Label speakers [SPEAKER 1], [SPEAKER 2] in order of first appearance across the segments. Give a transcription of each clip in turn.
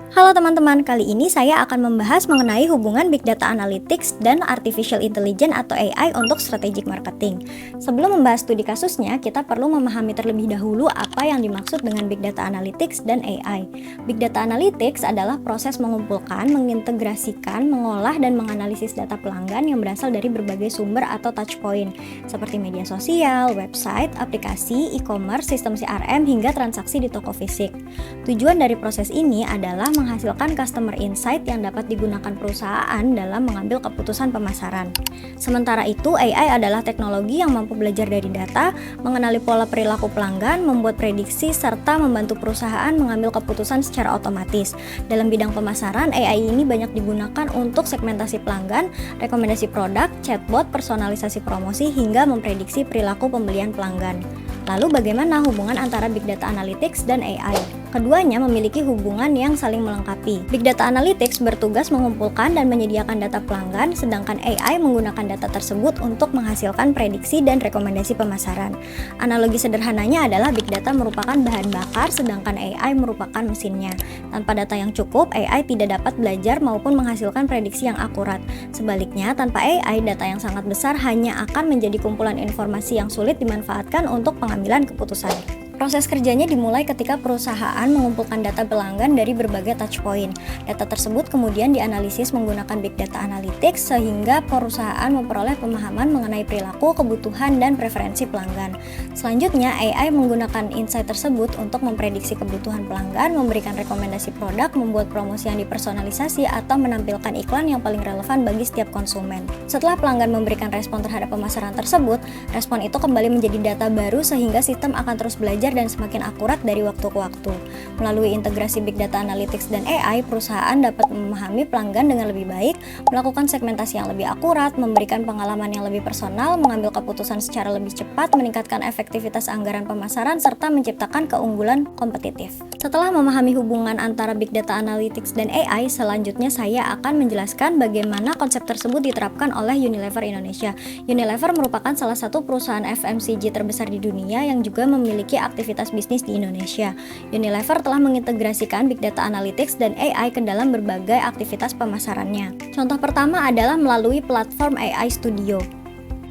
[SPEAKER 1] Halo teman-teman, kali ini saya akan membahas mengenai hubungan Big Data Analytics dan Artificial Intelligence atau AI untuk strategic marketing. Sebelum membahas studi kasusnya, kita perlu memahami terlebih dahulu apa yang dimaksud dengan Big Data Analytics dan AI. Big Data Analytics adalah proses mengumpulkan, mengintegrasikan, mengolah, dan menganalisis data pelanggan yang berasal dari berbagai sumber atau touchpoint, seperti media sosial, website, aplikasi, e-commerce, sistem CRM, hingga transaksi di toko fisik. Tujuan dari proses ini adalah menghasilkan customer insight yang dapat digunakan perusahaan dalam mengambil keputusan pemasaran. Sementara itu, AI adalah teknologi yang mampu belajar dari data, mengenali pola perilaku pelanggan, membuat prediksi, serta membantu perusahaan mengambil keputusan secara otomatis. Dalam bidang pemasaran, AI ini banyak digunakan untuk segmentasi pelanggan, rekomendasi produk, chatbot, personalisasi promosi, hingga memprediksi perilaku pembelian pelanggan. Lalu bagaimana hubungan antara Big Data Analytics dan AI? Keduanya memiliki hubungan yang saling melengkapi. Big Data Analytics bertugas mengumpulkan dan menyediakan data pelanggan, sedangkan AI menggunakan data tersebut untuk menghasilkan prediksi dan rekomendasi pemasaran. Analogi sederhananya adalah Big Data merupakan bahan bakar, sedangkan AI merupakan mesinnya. Tanpa data yang cukup, AI tidak dapat belajar maupun menghasilkan prediksi yang akurat. Sebaliknya, tanpa AI, data yang sangat besar hanya akan menjadi kumpulan informasi yang sulit dimanfaatkan untuk pengambilan keputusan. Proses kerjanya dimulai ketika perusahaan mengumpulkan data pelanggan dari berbagai touchpoint. Data tersebut kemudian dianalisis menggunakan Big Data Analytics sehingga perusahaan memperoleh pemahaman mengenai perilaku, kebutuhan, dan preferensi pelanggan. Selanjutnya, AI menggunakan insight tersebut untuk memprediksi kebutuhan pelanggan, memberikan rekomendasi produk, membuat promosi yang dipersonalisasi, atau menampilkan iklan yang paling relevan bagi setiap konsumen. Setelah pelanggan memberikan respon terhadap pemasaran tersebut, respon itu kembali menjadi data baru sehingga sistem akan terus belajar dan semakin akurat dari waktu ke waktu. Melalui integrasi Big Data Analytics dan AI, perusahaan dapat memahami pelanggan dengan lebih baik, melakukan segmentasi yang lebih akurat, memberikan pengalaman yang lebih personal, mengambil keputusan secara lebih cepat, meningkatkan efektivitas anggaran pemasaran, serta menciptakan keunggulan kompetitif. Setelah memahami hubungan antara Big Data Analytics dan AI, selanjutnya saya akan menjelaskan bagaimana konsep tersebut diterapkan oleh Unilever Indonesia. Unilever merupakan salah satu perusahaan FMCG terbesar di dunia yang juga memiliki aktivitas bisnis di Indonesia. Unilever telah mengintegrasikan Big Data Analytics dan AI ke dalam berbagai aktivitas pemasarannya. Contoh pertama adalah melalui platform AI Studio.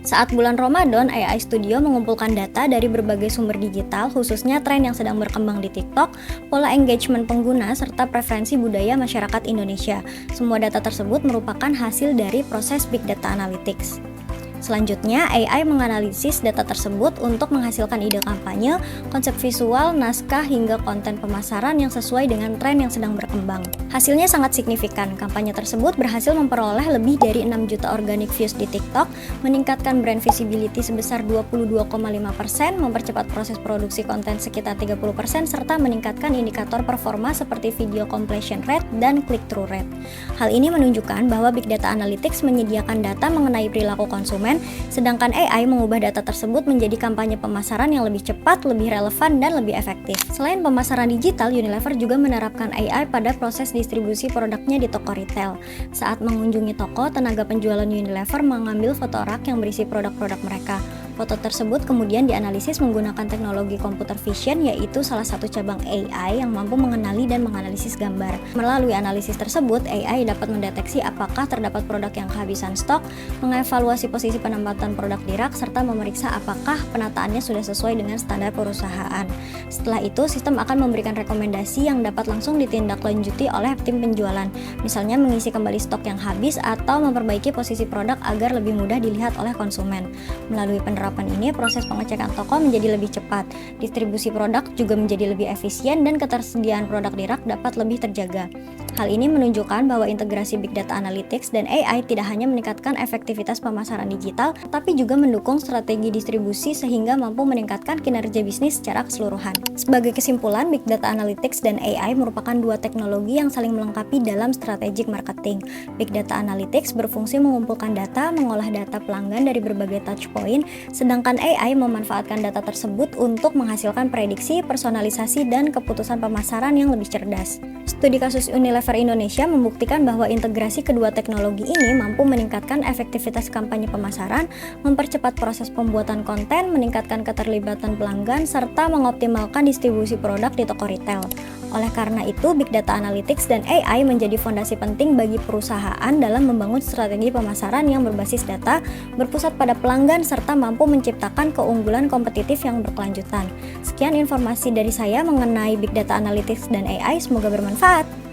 [SPEAKER 1] Saat bulan Ramadan, AI Studio mengumpulkan data dari berbagai sumber digital, khususnya tren yang sedang berkembang di TikTok, pola engagement pengguna, serta preferensi budaya masyarakat Indonesia. Semua data tersebut merupakan hasil dari proses Big Data Analytics. Selanjutnya, AI menganalisis data tersebut untuk menghasilkan ide kampanye, konsep visual, naskah, hingga konten pemasaran yang sesuai dengan tren yang sedang berkembang. Hasilnya sangat signifikan. Kampanye tersebut berhasil memperoleh lebih dari 6 juta organic views di TikTok, meningkatkan brand visibility sebesar 22,5%, mempercepat proses produksi konten sekitar 30%, serta meningkatkan indikator performa seperti video completion rate dan click-through rate. Hal ini menunjukkan bahwa Big Data Analytics menyediakan data mengenai perilaku konsumen, sedangkan AI mengubah data tersebut menjadi kampanye pemasaran yang lebih cepat, lebih relevan, dan lebih efektif. Selain pemasaran digital, Unilever juga menerapkan AI pada proses distribusi produknya di toko retail. Saat mengunjungi toko, tenaga penjualan Unilever mengambil foto rak yang berisi produk-produk mereka. Foto tersebut kemudian dianalisis menggunakan teknologi computer vision, yaitu salah satu cabang AI yang mampu mengenali dan menganalisis gambar. Melalui analisis tersebut, AI dapat mendeteksi apakah terdapat produk yang kehabisan stok, mengevaluasi posisi penempatan produk di rak, serta memeriksa apakah penataannya sudah sesuai dengan standar perusahaan. Setelah itu, sistem akan memberikan rekomendasi yang dapat langsung ditindaklanjuti oleh tim penjualan, misalnya mengisi kembali stok yang habis atau memperbaiki posisi produk agar lebih mudah dilihat oleh konsumen. Melalui penerapan ini, proses pengecekan toko menjadi lebih cepat, distribusi produk juga menjadi lebih efisien, dan ketersediaan produk di rak dapat lebih terjaga. Hal ini menunjukkan bahwa integrasi Big Data Analytics dan AI tidak hanya meningkatkan efektivitas pemasaran digital, tapi juga mendukung strategi distribusi sehingga mampu meningkatkan kinerja bisnis secara keseluruhan. Sebagai kesimpulan, Big Data Analytics dan AI merupakan dua teknologi yang saling melengkapi dalam strategic marketing. Big Data Analytics berfungsi mengumpulkan data, mengolah data pelanggan dari berbagai touchpoint, sedangkan AI memanfaatkan data tersebut untuk menghasilkan prediksi, personalisasi, dan keputusan pemasaran yang lebih cerdas. Studi kasus Unilever Indonesia membuktikan bahwa integrasi kedua teknologi ini mampu meningkatkan efektivitas kampanye pemasaran, mempercepat proses pembuatan konten, meningkatkan keterlibatan pelanggan, serta mengoptimalkan distribusi produk di toko retail. Oleh karena itu, Big Data Analytics dan AI menjadi fondasi penting bagi perusahaan dalam membangun strategi pemasaran yang berbasis data, berpusat pada pelanggan, serta mampu menciptakan keunggulan kompetitif yang berkelanjutan. Sekian informasi dari saya mengenai Big Data Analytics dan AI, semoga bermanfaat.